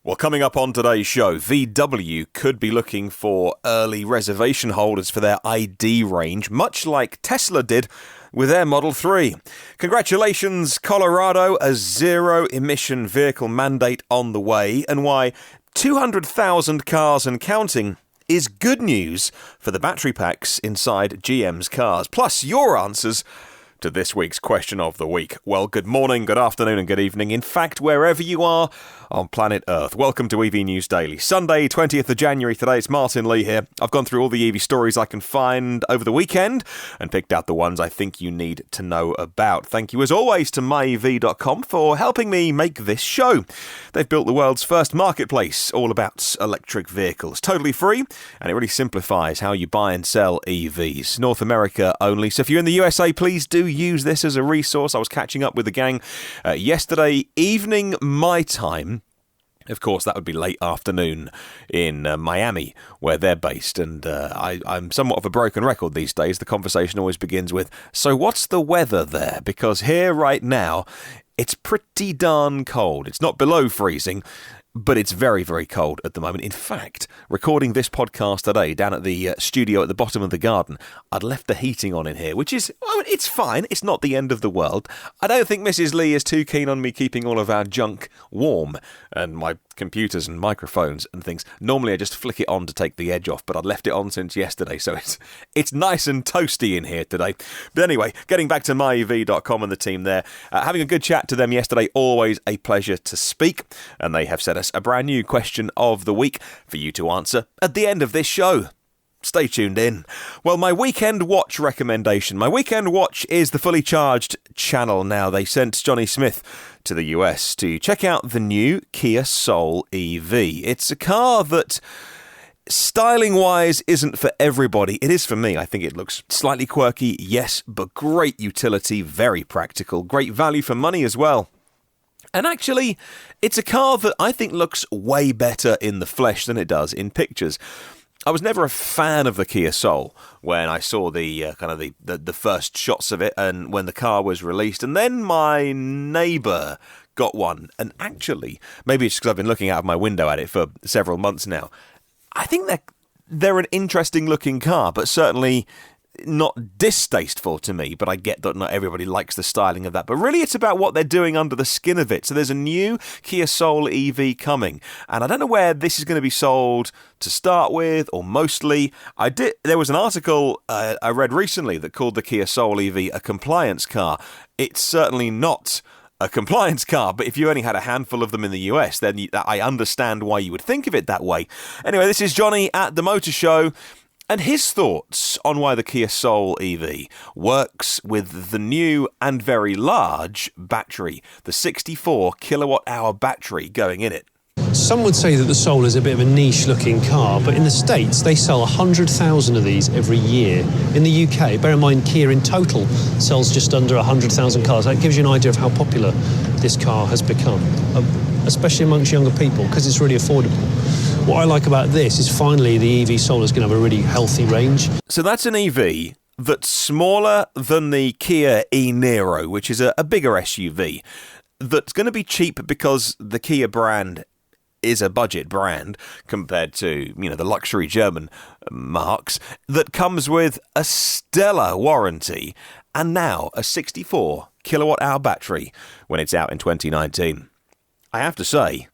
Well, coming up on today's show, VW could be looking for early reservation holders for their ID range, much like Tesla did with their Model 3. Congratulations, Colorado, a zero-emission vehicle mandate on the way, and why 200,000 cars and counting is good news for the battery packs inside GM's cars. Plus, your answers to this week's question of the week. Well, good morning, good afternoon and good evening. In fact, wherever you are on planet Earth. Welcome to EV News Daily. Sunday, 20th of January today. It's Martyn Lee here. I've gone through all the EV stories I can find over the weekend and picked out the ones I think you need to know about. Thank you as always to myev.com for helping me make this show. They've built the world's first marketplace all about electric vehicles. Totally free, and it really simplifies how you buy and sell EVs. North America only. So if you're in the USA, please do use this as a resource. I was catching up with the gang yesterday evening, my time. Of course, that would be late afternoon in Miami, where they're based. And I'm somewhat of a broken record these days. The conversation always begins with, so what's the weather there? Because here right now, it's pretty darn cold. It's not below freezing, but it's very, very cold at the moment. In fact, recording this podcast today down at the studio at the bottom of the garden, I'd left the heating on in here, which is, well, it's fine. It's not the end of the world. I don't think Mrs. Lee is too keen on me keeping all of our junk warm and my computers and microphones and things. Normally I just flick it on to take the edge off, but I'd left it on since yesterday, so it's nice and toasty in here today. But anyway, getting back to myev.com and the team there, having a good chat to them yesterday, always a pleasure to speak, and they have set us a brand new question of the week for you to answer at the end of this show. Stay tuned in. Well, my weekend watch recommendation. My weekend watch is the Fully Charged channel now. They sent Johnny Smith to the US to check out the new Kia Soul EV. It's a car that, styling-wise, isn't for everybody. It is for me. I think it looks slightly quirky, yes, but great utility, very practical, great value for money as well. And actually, it's a car that I think looks way better in the flesh than it does in pictures. I was never a fan of the Kia Soul when I saw the the first shots of it and when the car was released. And then my neighbour got one. And actually, maybe it's because I've been looking out of my window at it for several months now. I think they're an interesting looking car, but certainly not distasteful to me, but I get that not everybody likes the styling of that. But really, it's about what they're doing under the skin of it. So there's a new Kia Soul EV coming, and I don't know where this is going to be sold to start with, or mostly. There was an article I read recently that called the Kia Soul EV a compliance car. It's certainly not a compliance car, but if you only had a handful of them in the US, then I understand why you would think of it that way. Anyway, this is Johnny at the Motor Show, and his thoughts on why the Kia Soul EV works with the new and very large battery, the 64 kilowatt-hour battery going in it. Some would say that the Soul is a bit of a niche-looking car, but in the States, they sell 100,000 of these every year. In the UK, bear in mind, Kia in total sells just under 100,000 cars. That gives you an idea of how popular this car has become, especially amongst younger people, because it's really affordable. What I like about this is finally the EV Soul is going to have a really healthy range. So that's an EV that's smaller than the Kia e-Niro, which is a bigger SUV, that's going to be cheap because the Kia brand is a budget brand compared to, the luxury German marques, that comes with a stellar warranty and now a 64 kilowatt-hour battery when it's out in 2019. I have to say,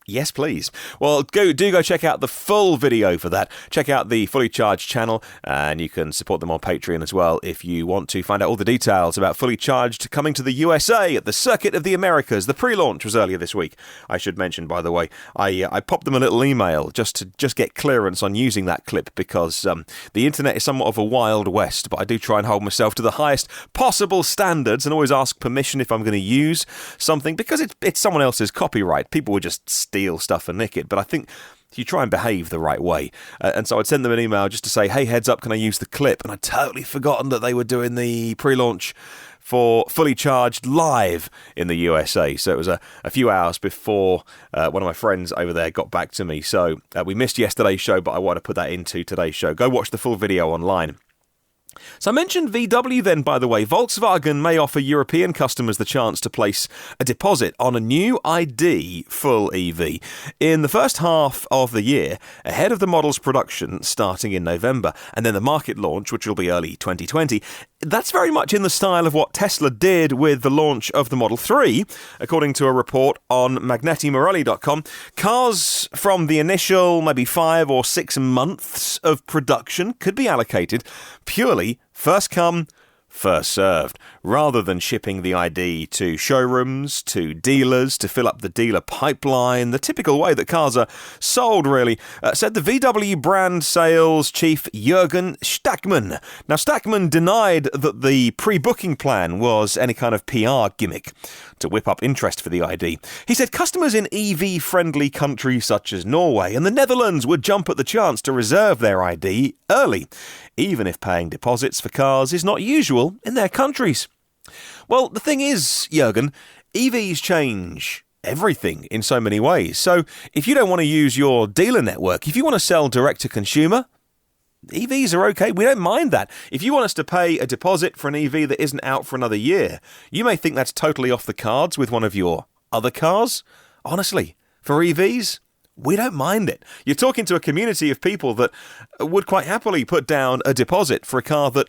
yes, please. Well, do go check out the full video for that. Check out the Fully Charged channel, and you can support them on Patreon as well if you want to find out all the details about Fully Charged coming to the USA at the Circuit of the Americas. The pre-launch was earlier this week, I should mention, by the way. I popped them a little email just to get clearance on using that clip because the internet is somewhat of a wild west, but I do try and hold myself to the highest possible standards and always ask permission if I'm going to use something because it's someone else's copyright. People would just steal stuff and nick it, but I think you try and behave the right way. And so I'd send them an email just to say, hey, heads up, can I use the clip? And I'd totally forgotten that they were doing the pre-launch for Fully Charged live in the USA. So it was a few hours before one of my friends over there got back to me. So we missed yesterday's show, but I want to put that into today's show. Go watch the full video online. So I mentioned VW then, by the way. Volkswagen may offer European customers the chance to place a deposit on a new ID full EV in the first half of the year, ahead of the model's production starting in November, and then the market launch, which will be early 2020. That's very much in the style of what Tesla did with the launch of the Model 3, according to a report on Magnetti.com. Cars from the initial maybe 5 or 6 months of production could be allocated purely first come, first served, rather than shipping the ID to showrooms, to dealers, to fill up the dealer pipeline, the typical way that cars are sold, really, said the VW brand sales chief Juergen Stackmann. Now, Stackmann denied that the pre-booking plan was any kind of PR gimmick to whip up interest for the ID. He said customers in EV-friendly countries such as Norway and the Netherlands would jump at the chance to reserve their ID early, even if paying deposits for cars is not usual in their countries. Well, the thing is, Juergen, EVs change everything in so many ways. So if you don't want to use your dealer network, if you want to sell direct to consumer, EVs are okay. We don't mind that. If you want us to pay a deposit for an EV that isn't out for another year, you may think that's totally off the cards with one of your other cars. Honestly, for EVs, we don't mind it. You're talking to a community of people that would quite happily put down a deposit for a car that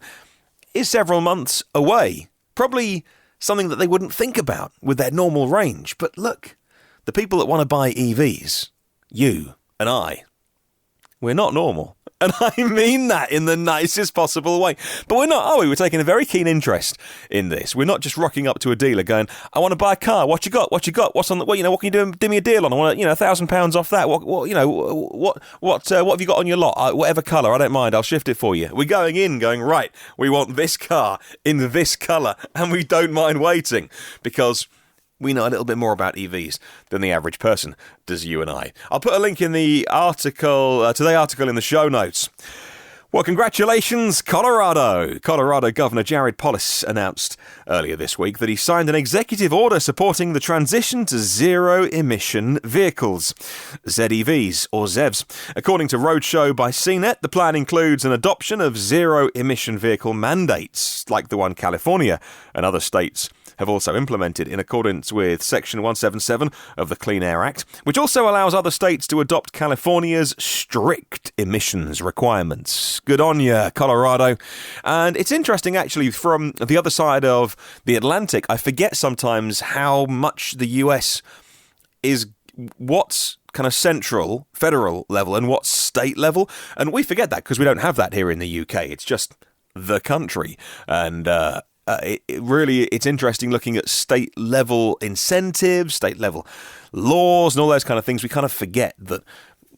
is several months away. Probably something that they wouldn't think about with their normal range. But look, the people that want to buy EVs, you and I, we're not normal. And I mean that in the nicest possible way. But we're not, are we? We're taking a very keen interest in this. We're not just rocking up to a dealer going, I want to buy a car. What you got? What you got? What's on the, what, what can you do me a deal on? I want, £1,000 off that. What have you got on your lot? Whatever colour, I don't mind. I'll shift it for you. We're going in going, right, we want this car in this colour, and we don't mind waiting because we know a little bit more about EVs than the average person, does you and I. I'll put a link in the article, to the article in the show notes. Well, congratulations, Colorado. Colorado Governor Jared Polis announced earlier this week that he signed an executive order supporting the transition to zero-emission vehicles, ZEVs or ZEVs. According to Roadshow by CNET, the plan includes an adoption of zero-emission vehicle mandates, like the one California and other states have also implemented in accordance with Section 177 of the Clean Air Act, which also allows other states to adopt California's strict emissions requirements. Good on you, Colorado. And it's interesting, actually, from the other side of the Atlantic, I forget sometimes how much the US is what's kind of central, federal level and what's state level. And we forget that because we don't have that here in the UK. It's just the country. And it's interesting looking at state-level incentives, state-level laws and all those kind of things. We kind of forget that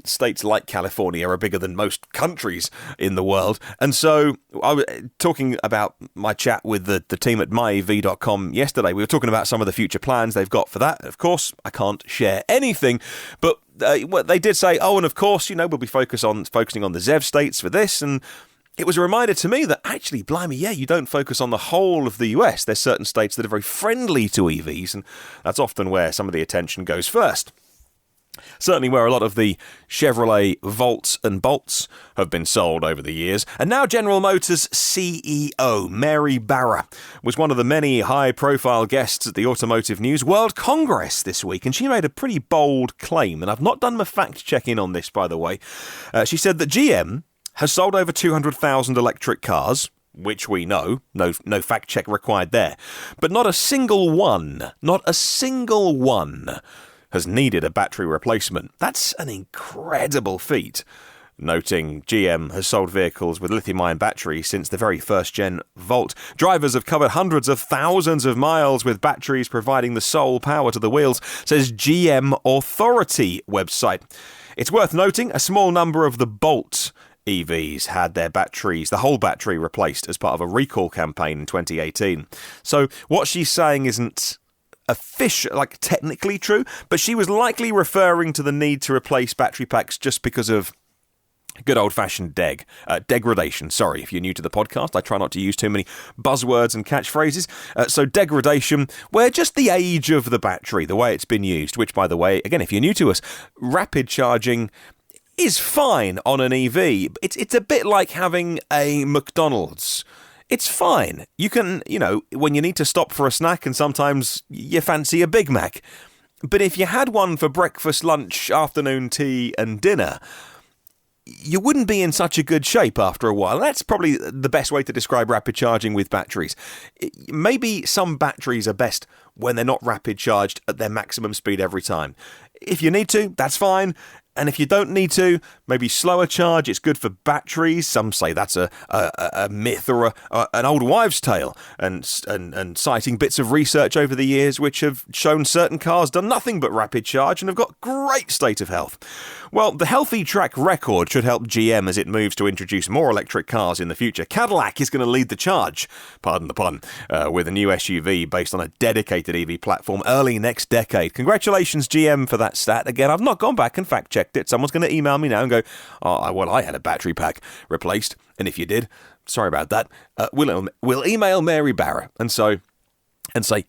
states like California are bigger than most countries in the world. And so I was talking about my chat with the team at myev.com yesterday. We were talking about some of the future plans they've got for that. Of course, I can't share anything, but they did say, and of course, we'll be focusing on the ZEV states for this. And it was a reminder to me that actually, blimey, you don't focus on the whole of the US. There's certain states that are very friendly to EVs, and that's often where some of the attention goes first. Certainly where a lot of the Chevrolet Volts and Bolts have been sold over the years. And now General Motors CEO Mary Barra was one of the many high-profile guests at the Automotive News World Congress this week, and she made a pretty bold claim, and I've not done my fact-checking on this, by the way. She said that GM has sold over 200,000 electric cars, which we know, no fact check required there, but not a single one has needed a battery replacement. That's an incredible feat. Noting GM has sold vehicles with lithium-ion batteries since the very first-gen Volt. Drivers have covered hundreds of thousands of miles with batteries providing the sole power to the wheels, says GM Authority website. It's worth noting a small number of the Bolt EVs had their batteries, the whole battery, replaced as part of a recall campaign in 2018. So what she's saying isn't technically true, but she was likely referring to the need to replace battery packs just because of good old-fashioned degradation. Sorry, if you're new to the podcast, I try not to use too many buzzwords and catchphrases. So degradation, where just the age of the battery, the way it's been used, which, by the way, again, if you're new to us, rapid charging is fine on an EV. It's a bit like having a McDonald's. It's fine. You can, when you need to stop for a snack and sometimes you fancy a Big Mac. But if you had one for breakfast, lunch, afternoon tea and dinner, you wouldn't be in such a good shape after a while. That's probably the best way to describe rapid charging with batteries. Maybe some batteries are best when they're not rapid charged at their maximum speed every time. If you need to, that's fine. And if you don't need to, maybe slower charge. It's good for batteries. Some say that's a myth or an old wives' tale, and citing bits of research over the years which have shown certain cars done nothing but rapid charge and have got great state of health. Well, the healthy track record should help GM as it moves to introduce more electric cars in the future. Cadillac is going to lead the charge, pardon the pun, with a new SUV based on a dedicated EV platform early next decade. Congratulations, GM, for that stat. Again, I've not gone back and fact-checked it. Someone's going to email me now and go, oh, well, I had a battery pack replaced. And if you did, sorry about that. We'll email Mary Barra and say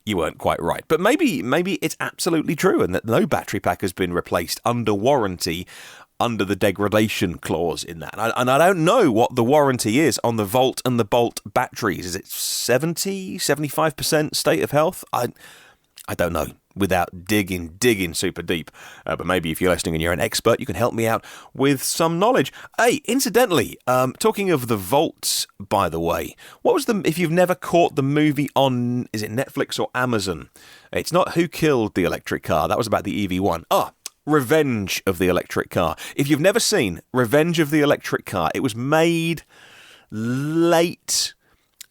you weren't quite right. But maybe it's absolutely true and that no battery pack has been replaced under warranty under the degradation clause in that. And I don't know what the warranty is on the Volt and the Bolt batteries. Is it 70, 75% state of health? I don't know, without digging super deep. But maybe if you're listening and you're an expert, you can help me out with some knowledge. Hey, incidentally, talking of the Volt, by the way, what was if you've never caught the movie on, is it Netflix or Amazon? It's not Who Killed the Electric Car. That was about the EV1. Revenge of the Electric Car. If you've never seen Revenge of the Electric Car, it was made late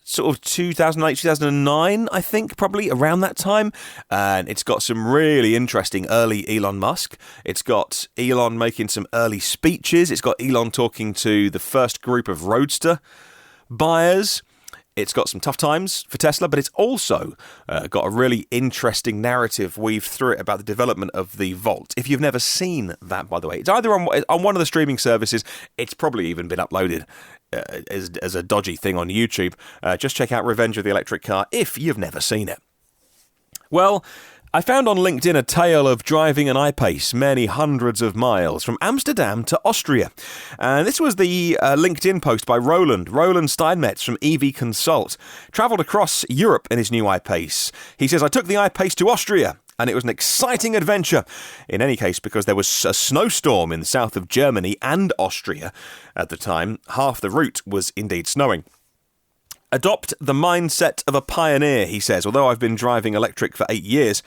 sort of 2008, 2009, I think, probably around that time. And it's got some really interesting early Elon Musk. It's got Elon making some early speeches. It's got Elon talking to the first group of Roadster buyers. It's got some tough times for Tesla, but it's also got a really interesting narrative weaved through it about the development of the Volt. If you've never seen that, by the way, it's either on one of the streaming services. It's probably even been uploaded as a dodgy thing on YouTube. Just check out Revenge of the Electric Car if you've never seen it. Well, I found on LinkedIn a tale of driving an I-Pace many hundreds of miles from Amsterdam to Austria. And this was the LinkedIn post by Roland Steinmetz from EV Consult. Travelled across Europe in his new I-Pace. He says, I took the I-Pace to Austria, and it was an exciting adventure. In any case, because there was a snowstorm in the south of Germany and Austria at the time, half the route was indeed snowing. Adopt the mindset of a pioneer, he says. Although I've been driving electric for 8 years,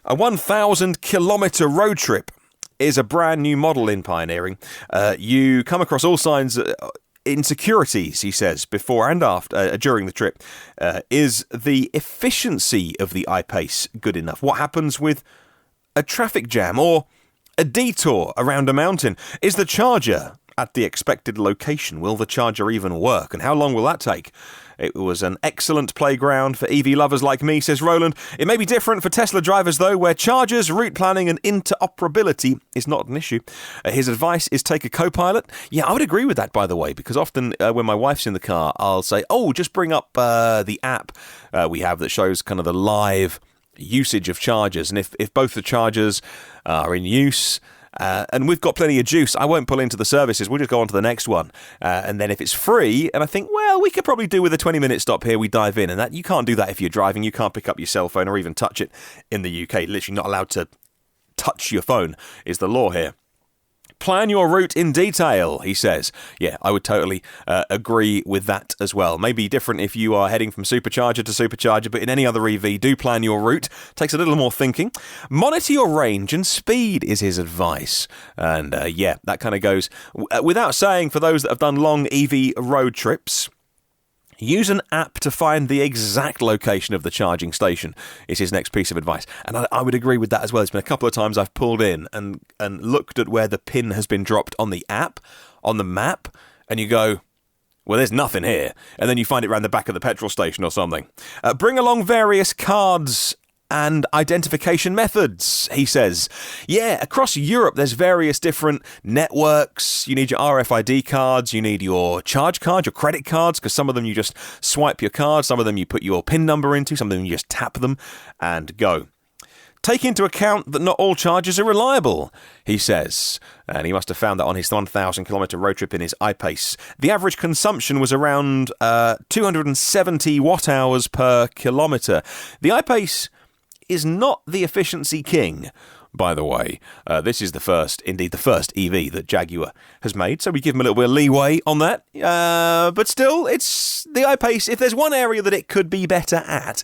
a 1,000-kilometre road trip is a brand new model in pioneering. You come across all signs insecurities, he says, before and after, during the trip. Is the efficiency of the I-Pace good enough? What happens with a traffic jam or a detour around a mountain? Is the charger at the expected location? Will the charger even work? And how long will that take? It was an excellent playground for EV lovers like me, says Roland. It may be different for Tesla drivers, though, where chargers, route planning and interoperability is not an issue. His advice is take a co-pilot. Yeah, I would agree with that, by the way, because often when my wife's in the car, I'll say, just bring up the app we have that shows kind of the live usage of chargers. And if both the chargers are in use, and we've got plenty of juice, I won't pull into the services. We'll just go on to the next one. And then if it's free, and I think, well, we could probably do with a 20-minute stop here, we dive in. And that you can't do that if you're driving. You can't pick up your cell phone or even touch it in the UK. Literally not allowed to touch your phone is the law here. Plan your route in detail, he says. Yeah, I would totally agree with that as well. Maybe different if you are heading from supercharger to supercharger, but in any other EV, do plan your route. Takes a little more thinking. Monitor your range and speed is his advice. And that kind of goes without saying for those that have done long EV road trips. Use an app to find the exact location of the charging station is his next piece of advice. And I would agree with that as well. It's been a couple of times I've pulled in and looked at where the pin has been dropped on the app, on the map, and you go, well, there's nothing here. And then you find it around the back of the petrol station or something. Bring along various cards and identification methods, he says. Yeah, across Europe, there's various different networks. You need your RFID cards, you need your charge card, your credit cards, because some of them you just swipe your card, some of them you put your PIN number into, some of them you just tap them and go. Take into account that not all chargers are reliable, he says. And he must have found that on his 1,000-kilometre road trip in his I-Pace. The average consumption was around 270 watt-hours per kilometre. The I-Pace is not the efficiency king, by the way. This is the first EV that Jaguar has made, so we give them a little bit of leeway on that. But still, it's the I-Pace. If there's one area that it could be better at,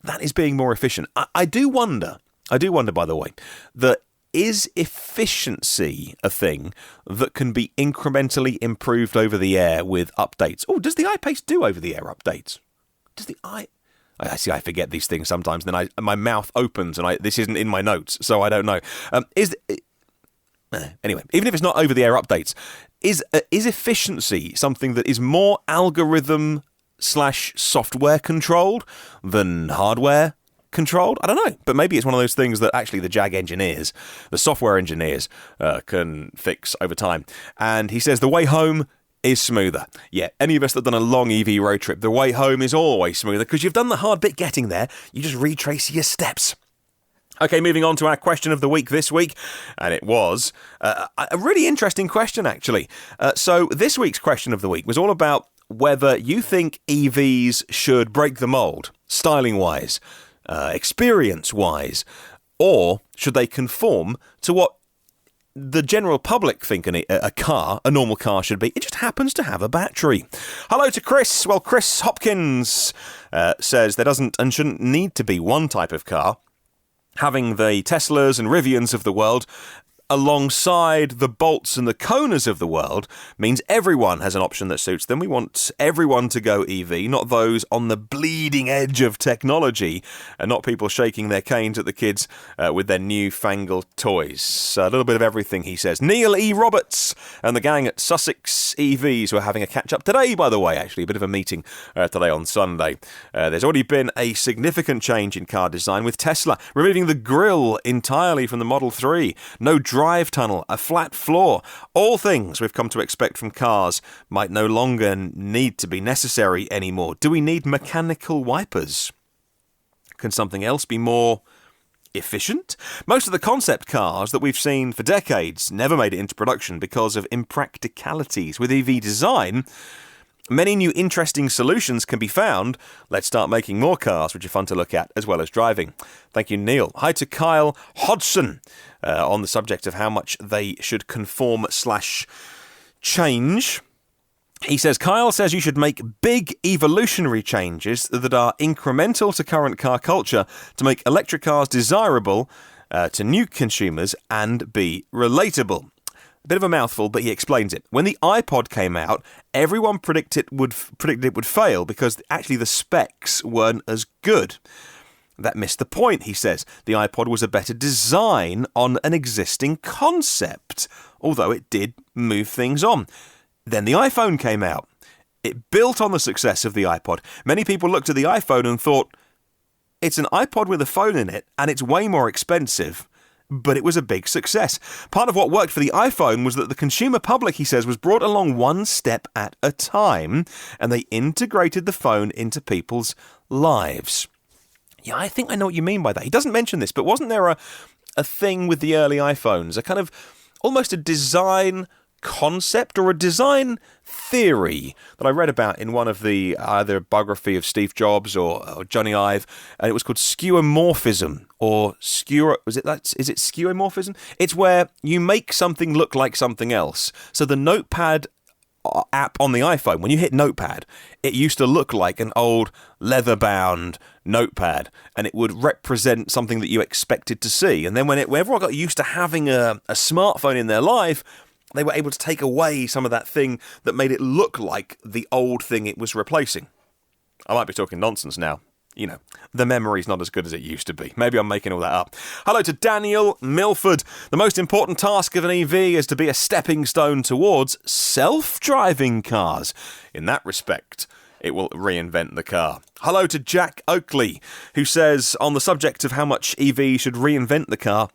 that is being more efficient. I do wonder, by the way, that is efficiency a thing that can be incrementally improved over the air with updates? Oh, does the I-Pace do over-the-air updates? I see, I forget these things sometimes. Then my mouth opens, and this isn't in my notes, so I don't know. Anyway, even if it's not over-the-air updates, is efficiency something that is more algorithm/software controlled than hardware controlled? I don't know, but maybe it's one of those things that actually the Jag engineers, the software engineers, can fix over time. And he says the way home is smoother. Yeah, any of us that have done a long EV road trip, the way home is always smoother because you've done the hard bit getting there. You just retrace your steps. Okay, moving on to our question of the week this week, and it was a really interesting question, actually. So this week's question of the week was all about whether you think EVs should break the mould, styling-wise, experience-wise, or should they conform to what the general public think a normal car should be. It just happens to have a battery. Hello to Chris. Well, Chris Hopkins says there doesn't and shouldn't need to be one type of car. Having the Teslas and Rivians of the world alongside the Bolts and the Konas of the world means everyone has an option that suits them. We want everyone to go EV, not those on the bleeding edge of technology, and not people shaking their canes at the kids with their newfangled toys. A little bit of everything, he says. Neil E. Roberts and the gang at Sussex EVs were having a catch-up today, by the way, actually, a bit of a meeting today on Sunday. There's already been a significant change in car design with Tesla removing the grille entirely from the Model 3. No drive tunnel, a flat floor. All things we've come to expect from cars might no longer need to be necessary anymore. Do we need mechanical wipers? Can something else be more efficient? Most of the concept cars that we've seen for decades never made it into production because of impracticalities. With EV design, many new interesting solutions can be found. Let's start making more cars, which are fun to look at, as well as driving. Thank you, Neil. Hi to Kyle Hodgson on the subject of how much they should conform/change. He says, Kyle says you should make big evolutionary changes that are incremental to current car culture to make electric cars desirable to new consumers and be relatable. A bit of a mouthful, but he explains it. When the iPod came out, everyone predicted it would fail because actually the specs weren't as good. That missed the point, he says. The iPod was a better design on an existing concept, although it did move things on. Then the iPhone came out. It built on the success of the iPod. Many people looked at the iPhone and thought, it's an iPod with a phone in it, and it's way more expensive. But it was a big success. Part of what worked for the iPhone was that the consumer public, he says, was brought along one step at a time, and they integrated the phone into people's lives. Yeah, I think I know what you mean by that. He doesn't mention this, but wasn't there a thing with the early iPhones, a kind of almost a design concept or a design theory that I read about in one of the either biography of Steve Jobs or Johnny Ive, and it was called skeuomorphism or is it skeuomorphism? It's where you make something look like something else. So the Notepad app on the iPhone, when you hit Notepad, it used to look like an old leather-bound notepad, and it would represent something that you expected to see. And then when everyone got used to having a smartphone in their life, they were able to take away some of that thing that made it look like the old thing it was replacing. I might be talking nonsense now. You know, the memory's not as good as it used to be. Maybe I'm making all that up. Hello to Daniel Milford. The most important task of an EV is to be a stepping stone towards self-driving cars. In that respect, it will reinvent the car. Hello to Jack Oakley, who says, on the subject of how much EV should reinvent the car,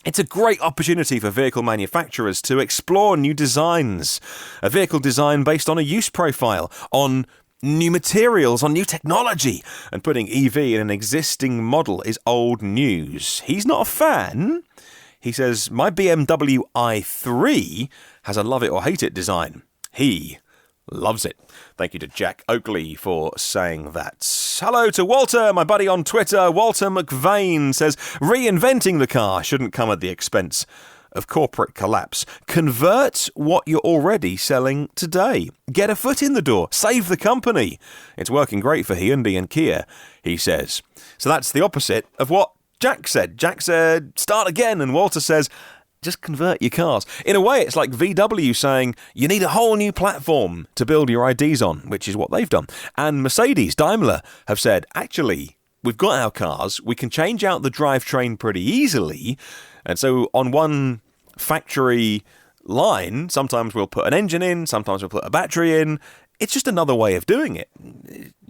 it's a great opportunity for vehicle manufacturers to explore new designs. A vehicle design based on a use profile, on new materials, on new technology, and putting EV in an existing model is old news. He's not a fan. He says, my BMW i3 has a love it or hate it design. He loves it. Thank you to Jack Oakley for saying that. Hello to Walter, my buddy on Twitter. Walter McVeigh says, reinventing the car shouldn't come at the expense of corporate collapse. Convert what you're already selling today. Get a foot in the door. Save the company. It's working great for Hyundai and Kia, he says. So that's the opposite of what Jack said. Jack said, start again. And Walter says, just convert your cars. In a way, it's like VW saying you need a whole new platform to build your IDs on, which is what they've done. And Mercedes, Daimler have said, actually, we've got our cars. We can change out the drivetrain pretty easily. And so on one factory line, sometimes we'll put an engine in, sometimes we'll put a battery in. It's just another way of doing it.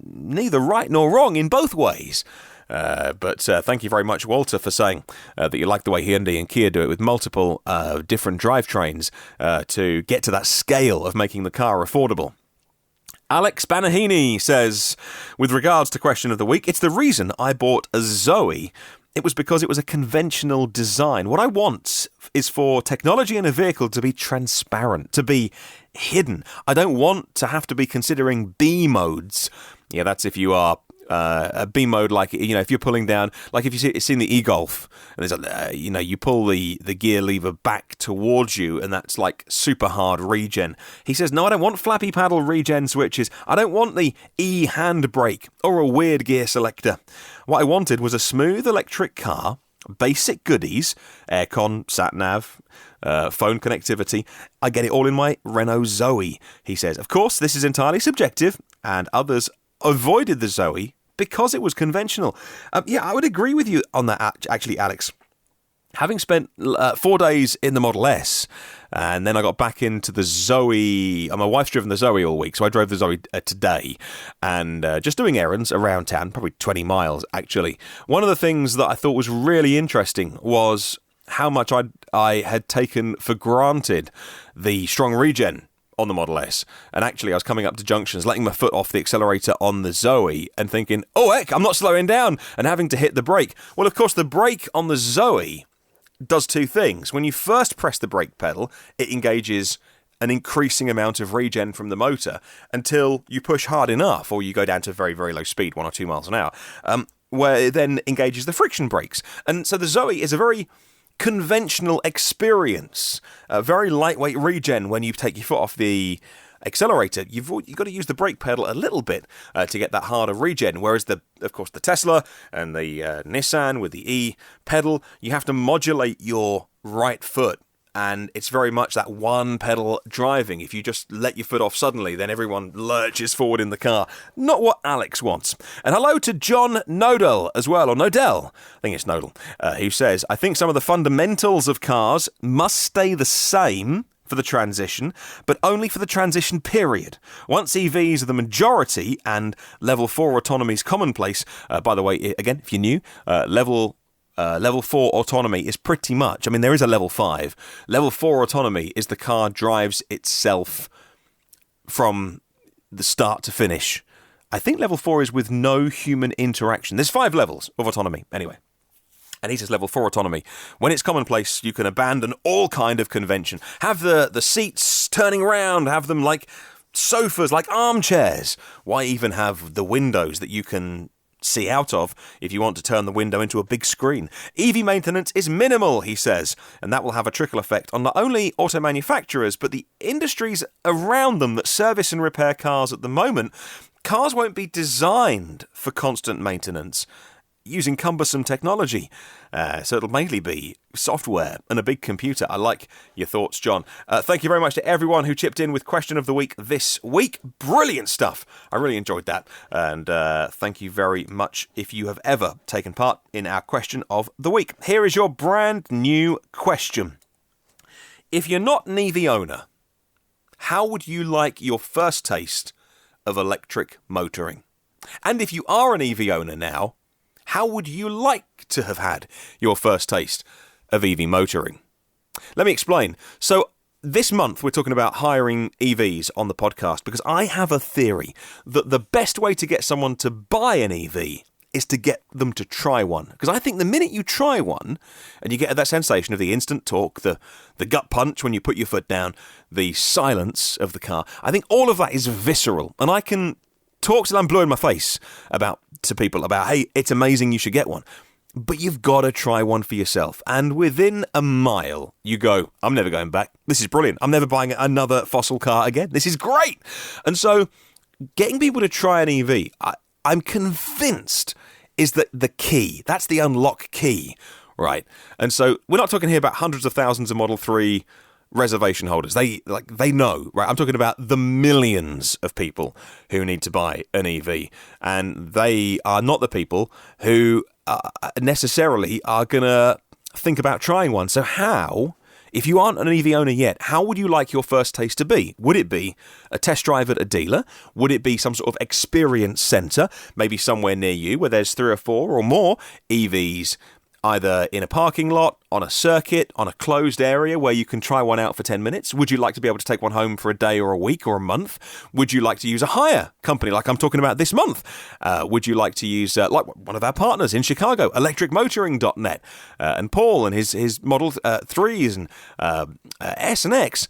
Neither right nor wrong in both ways. But thank you very much, Walter, for saying that you like the way Hyundai and Kia do it with multiple different drivetrains to get to that scale of making the car affordable. Alex Banahini says, with regards to question of the week, it's the reason I bought a Zoe. It was because it was a conventional design. What I want is for technology in a vehicle to be transparent, to be hidden. I don't want to have to be considering B modes. Yeah, that's if you are a B mode, like, if you're pulling down, like if you've seen the e-Golf, and there's you pull the gear lever back towards you, and that's like super hard regen. He says, no, I don't want flappy paddle regen switches. I don't want the e-handbrake or a weird gear selector. What I wanted was a smooth electric car, basic goodies, aircon, sat-nav, phone connectivity. I get it all in my Renault Zoe, he says. Of course, this is entirely subjective, and others avoided the Zoe because it was conventional. I would agree with you on that, actually, Alex. Having spent 4 days in the Model S, and then I got back into the Zoe. My wife's driven the Zoe all week, so I drove the Zoe today, and just doing errands around town, probably 20 miles, actually. One of the things that I thought was really interesting was how much I had taken for granted the strong regen on the Model S. And actually, I was coming up to junctions, letting my foot off the accelerator on the Zoe and thinking, oh, heck, I'm not slowing down, and having to hit the brake. Well, of course, the brake on the Zoe does two things. When you first press the brake pedal, it engages an increasing amount of regen from the motor until you push hard enough, or you go down to very, very low speed, 1 or 2 miles an hour, where it then engages the friction brakes. And so the Zoe is a very conventional experience, a very lightweight regen. When you take your foot off the accelerator, you've got to use the brake pedal a little bit to get that harder regen, whereas of course the Tesla and the Nissan with the E pedal, you have to modulate your right foot, and it's very much that one pedal driving. If you just let your foot off suddenly, then everyone lurches forward in the car. Not what Alex wants. And hello to John Nodell as well, or Nodell, I think it's Nodell, who says, I think some of the fundamentals of cars must stay the same for the transition, but only for the transition period. Once EVs are the majority and level 4 autonomy is commonplace, by the way, again, if you're new, level 4 autonomy is pretty much, there is a level 5. Level 4 autonomy is the car drives itself from the start to finish. I think level 4 is with no human interaction. There's 5 levels of autonomy, anyway. And he says level 4 autonomy, when it's commonplace, you can abandon all kind of convention. Have the seats turning around, have them like sofas, like armchairs. Why even have the windows that you can see out of if you want to turn the window into a big screen? EV maintenance is minimal, he says, and that will have a trickle effect on not only auto manufacturers, but the industries around them that service and repair cars at the moment. Cars won't be designed for constant maintenance using cumbersome technology. So it'll mainly be software and a big computer. I like your thoughts, John. Thank you very much to everyone who chipped in with Question of the Week this week. Brilliant stuff. I really enjoyed that. And thank you very much if you have ever taken part in our Question of the Week. Here is your brand new question. If you're not an EV owner, how would you like your first taste of electric motoring? And if you are an EV owner now, how would you like to have had your first taste of EV motoring? Let me explain. So, This month, we're talking about hiring EVs on the podcast because I have a theory that the best way to get someone to buy an EV is to get them to try one. Because I think the minute you try one and you get that sensation of the instant torque, the gut punch when you put your foot down, the silence of the car, I think all of that is visceral. And I can talk till I'm blue in my face to people about, hey, it's amazing, you should get one. But you've got to try one for yourself. And within a mile, you go, I'm never going back. This is brilliant. I'm never buying another fossil car again. This is great. And so getting people to try an EV, I'm convinced, is the key. That's the unlock key, right? And so we're not talking here about hundreds of thousands of Model 3 reservation holders. They know, right? I'm talking about the millions of people who need to buy an EV. And they are not the people who necessarily are going to think about trying one. So how, if you aren't an EV owner yet, how would you like your first taste to be? Would it be a test drive at a dealer? Would it be some sort of experience centre, maybe somewhere near you where there's 3 or 4 or more EVs, either in a parking lot, on a circuit, on a closed area where you can try one out for 10 minutes? Would you like to be able to take one home for a day or a week or a month? Would you like to use a hire company like I'm talking about this month? Would you like to use, like one of our partners in Chicago, electricmotoring.net, and Paul and his Model 3s and S and X?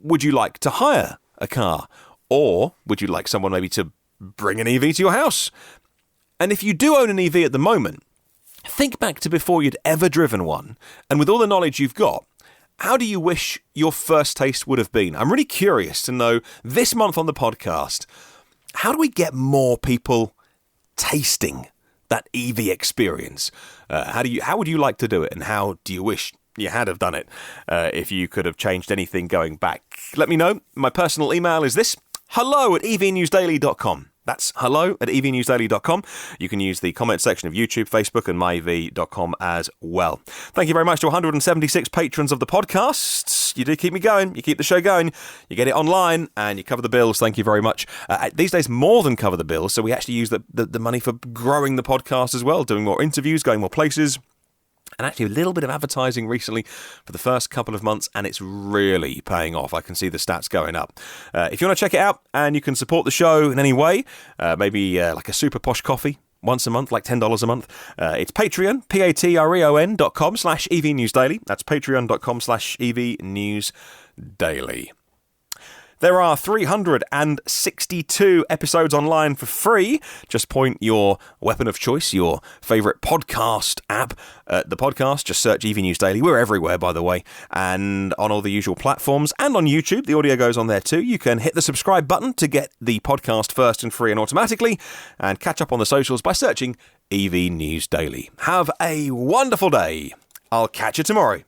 Would you like to hire a car? Or would you like someone maybe to bring an EV to your house? And if you do own an EV at the moment, think back to before you'd ever driven one, and with all the knowledge you've got, how do you wish your first taste would have been? I'm really curious to know this month on the podcast, how do we get more people tasting that EV experience? How would you like to do it, and how do you wish you had have done it if you could have changed anything going back? Let me know. My personal email is this: hello@evnewsdaily.com. That's hello@evnewsdaily.com. You can use the comment section of YouTube, Facebook, and myev.com as well. Thank you very much to 176 patrons of the podcast. You do keep me going. You keep the show going. You get it online, and you cover the bills. Thank you very much. These days, more than cover the bills, so we actually use the money for growing the podcast as well, doing more interviews, going more places. And actually a little bit of advertising recently for the first couple of months, and it's really paying off. I can see the stats going up. If you want to check it out and you can support the show in any way, maybe like a super posh coffee once a month, like $10 a month, it's Patreon, patreon.com/evnewsdaily. That's patreon.com/evnewsdaily. There are 362 episodes online for free. Just point your weapon of choice, your favourite podcast app at the podcast. Just search EV News Daily. We're everywhere, by the way, and on all the usual platforms. And on YouTube, the audio goes on there too. You can hit the subscribe button to get the podcast first and free and automatically, and catch up on the socials by searching EV News Daily. Have a wonderful day. I'll catch you tomorrow.